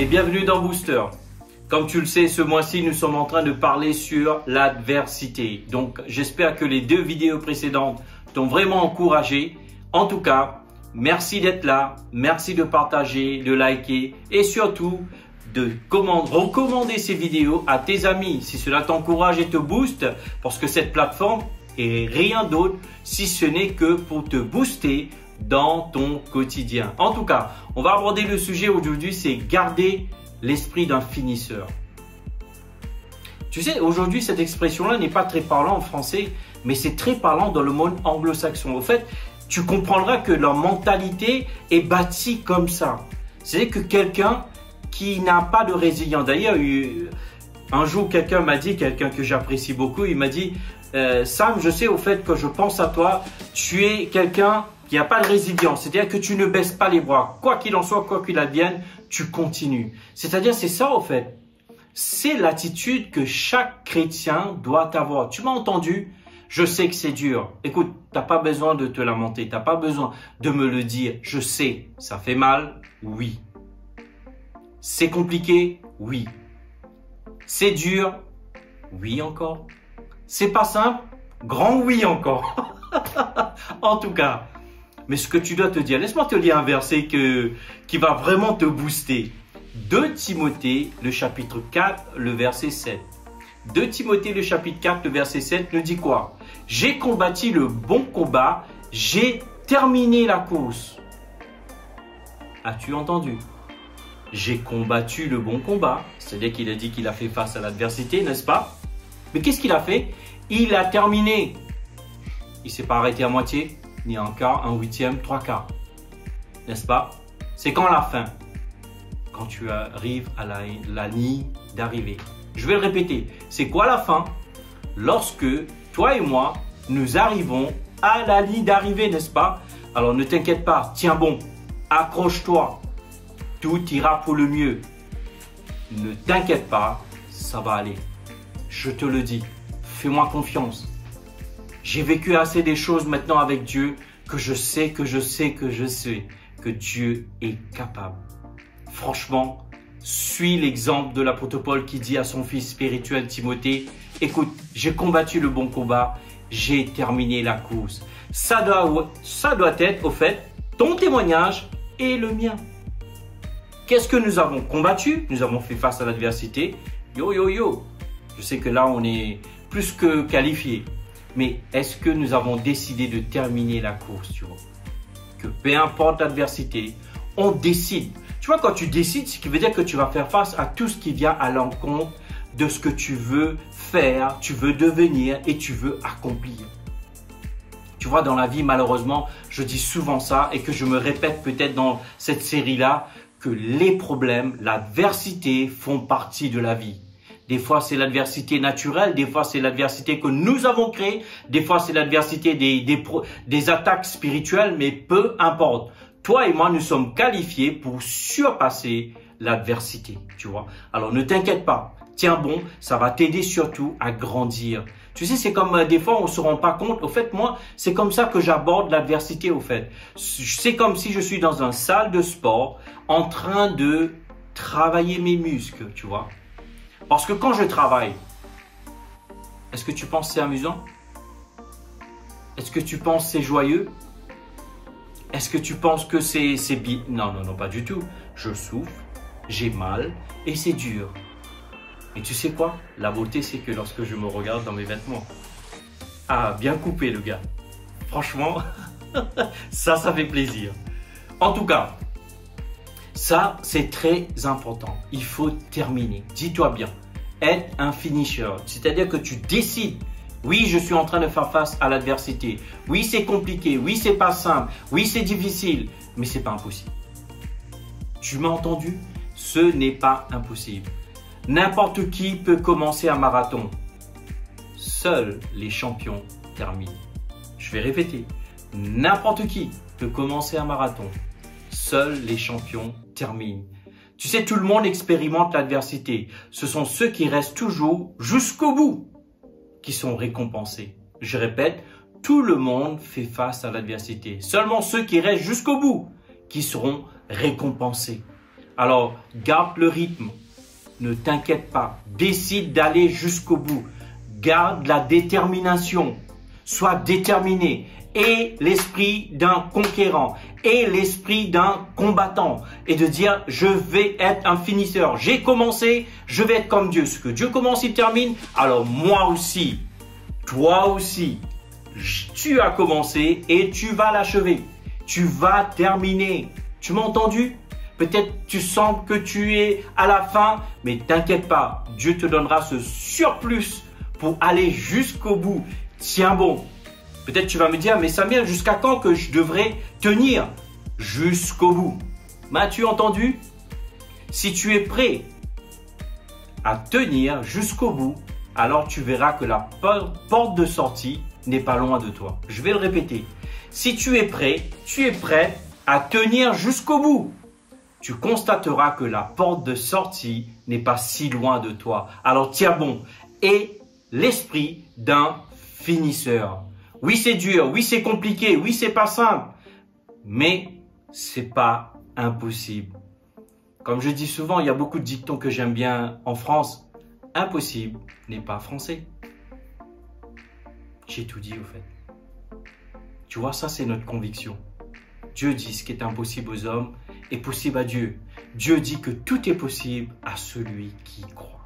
et bienvenue dans Booster. Comme tu le sais, ce mois-ci, nous sommes en train de parler sur l'adversité. Donc, j'espère que les 2 vidéos précédentes t'ont vraiment encouragé. En tout cas, merci d'être là, merci de partager, de liker et surtout de recommander ces vidéos à tes amis si cela t'encourage et te booste, parce que cette plateforme est rien d'autre si ce n'est que pour te booster dans ton quotidien. En tout cas, on va aborder le sujet aujourd'hui, c'est garder l'esprit d'un finisseur. Tu sais, aujourd'hui, cette expression-là n'est pas très parlant en français, mais c'est très parlant dans le monde anglo-saxon. Au fait, tu comprendras que leur mentalité est bâtie comme ça. C'est que quelqu'un qui n'a pas de résilience. D'ailleurs, un jour, quelqu'un m'a dit, quelqu'un que j'apprécie beaucoup, il m'a dit Sam, je sais au fait que je pense à toi, tu es quelqu'un qui n'a pas de résilience, c'est-à-dire que tu ne baisses pas les bras. Quoi qu'il en soit, quoi qu'il advienne, tu continues. C'est-à-dire, c'est ça au fait. C'est l'attitude que chaque chrétien doit avoir. Tu m'as entendu? Je sais que c'est dur. Écoute, tu n'as pas besoin de te lamenter, tu n'as pas besoin de me le dire. Je sais, ça fait mal, oui. C'est compliqué, oui. C'est dur, oui encore. C'est pas simple, grand oui encore. En tout cas, mais ce que tu dois te dire, laisse-moi te lire un verset qui va vraiment te booster. 2 Timothée, le chapitre 4, le verset 7. 2 Timothée, le chapitre 4, le verset 7 nous dit quoi? J'ai combattu le bon combat, j'ai terminé la course. As-tu entendu? J'ai combattu le bon combat, c'est-à-dire qu'il a dit qu'il a fait face à l'adversité, n'est-ce pas? Mais qu'est-ce qu'il a fait? Il a terminé. Il ne s'est pas arrêté à moitié, ni un quart, un huitième, 3 quarts. N'est-ce pas? C'est quand la fin? Quand tu arrives à la ligne d'arrivée. Je vais le répéter. C'est quoi la fin? Lorsque toi et moi, nous arrivons à la ligne d'arrivée, n'est-ce pas? Alors ne t'inquiète pas, tiens bon, accroche-toi. Tout ira pour le mieux. Ne t'inquiète pas, ça va aller. Je te le dis, fais-moi confiance. J'ai vécu assez des choses maintenant avec Dieu que je sais que Dieu est capable. Franchement, suis l'exemple de l'apôtre Paul qui dit à son fils spirituel Timothée, écoute, j'ai combattu le bon combat, j'ai terminé la course. Ça doit être au fait ton témoignage et le mien. Qu'est-ce que nous avons combattu? Nous avons fait face à l'adversité. Yo, yo, yo. Je sais que là, on est plus que qualifié. Mais est-ce que nous avons décidé de terminer la course, tu vois? Que peu importe l'adversité, on décide. Tu vois, quand tu décides, ce qui veut dire que tu vas faire face à tout ce qui vient à l'encontre de ce que tu veux faire, tu veux devenir et tu veux accomplir. Tu vois, dans la vie, malheureusement, je dis souvent ça et que je me répète peut-être dans cette série-là, que les problèmes, l'adversité font partie de la vie. Des fois, c'est l'adversité naturelle, des fois, c'est l'adversité que nous avons créée, des fois, c'est l'adversité des attaques spirituelles, mais peu importe. Toi et moi, nous sommes qualifiés pour surpasser l'adversité, tu vois. Alors, ne t'inquiète pas. Tiens bon, ça va t'aider surtout à grandir. Tu sais, c'est comme des fois, on ne se rend pas compte. Au fait, moi, c'est comme ça que j'aborde l'adversité, au fait. C'est comme si je suis dans une salle de sport en train de travailler mes muscles, tu vois. Parce que quand je travaille, est-ce que tu penses que c'est amusant? Est-ce que tu penses que c'est joyeux? Est-ce que tu penses que c'est bien? Non, non, non, pas du tout. Je souffre, j'ai mal et c'est dur. Et tu sais quoi? La beauté, c'est que lorsque je me regarde dans mes vêtements, ah, bien coupé le gars. Franchement, ça fait plaisir. En tout cas, ça, c'est très important. Il faut terminer. Dis-toi bien, être un finisher. C'est-à-dire que tu décides. Oui, je suis en train de faire face à l'adversité. Oui, c'est compliqué. Oui, c'est pas simple. Oui, c'est difficile. Mais c'est pas impossible. Tu m'as entendu? Ce n'est pas impossible. N'importe qui peut commencer un marathon. Seuls les champions terminent. Je vais répéter. N'importe qui peut commencer un marathon. Seuls les champions terminent. Tu sais, tout le monde expérimente l'adversité. Ce sont ceux qui restent toujours jusqu'au bout qui sont récompensés. Je répète, tout le monde fait face à l'adversité. Seulement ceux qui restent jusqu'au bout qui seront récompensés. Alors, garde le rythme. Ne t'inquiète pas. Décide d'aller jusqu'au bout. Garde la détermination. Sois déterminé. Et l'esprit d'un conquérant. Et l'esprit d'un combattant. Et de dire, je vais être un finisseur. J'ai commencé, je vais être comme Dieu. Ce que Dieu commence, il termine. Alors moi aussi, toi aussi, tu as commencé et tu vas l'achever. Tu vas terminer. Tu m'as entendu? Peut-être tu sens que tu es à la fin, mais t'inquiète pas. Dieu te donnera ce surplus pour aller jusqu'au bout. Tiens bon. Peut-être tu vas me dire, mais Samir, jusqu'à quand que je devrais tenir jusqu'au bout? M'as-tu entendu? Si tu es prêt à tenir jusqu'au bout, alors tu verras que la porte de sortie n'est pas loin de toi. Je vais le répéter. Si tu es prêt à tenir jusqu'au bout, tu constateras que la porte de sortie n'est pas si loin de toi. Alors tiens bon. Et l'esprit d'un finisseur. Oui, c'est dur. Oui, c'est compliqué. Oui, c'est pas simple. Mais c'est pas impossible. Comme je dis souvent, il y a beaucoup de dictons que j'aime bien en France. Impossible n'est pas français. J'ai tout dit au fait. Tu vois, ça c'est notre conviction. Dieu dit ce qui est impossible aux hommes est possible à Dieu. Dieu dit que tout est possible à celui qui croit.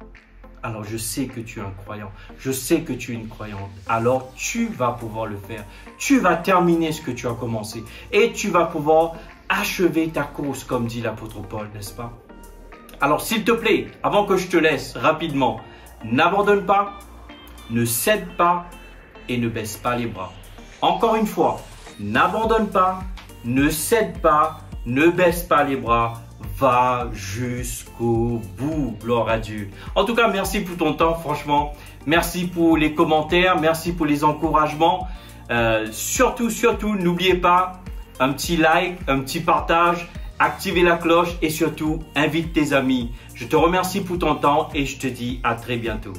Alors je sais que tu es un croyant. Je sais que tu es une croyante. Alors tu vas pouvoir le faire. Tu vas terminer ce que tu as commencé. Et tu vas pouvoir achever ta course comme dit l'apôtre Paul, n'est-ce pas? Alors s'il te plaît, avant que je te laisse rapidement, n'abandonne pas, ne cède pas et ne baisse pas les bras. Encore une fois, n'abandonne pas, ne cède pas, ne baisse pas les bras, va jusqu'au bout, gloire à Dieu. En tout cas, merci pour ton temps, franchement. Merci pour les commentaires, merci pour les encouragements. Surtout, n'oubliez pas un petit like, un petit partage, activez la cloche et surtout, invite tes amis. Je te remercie pour ton temps et je te dis à très bientôt.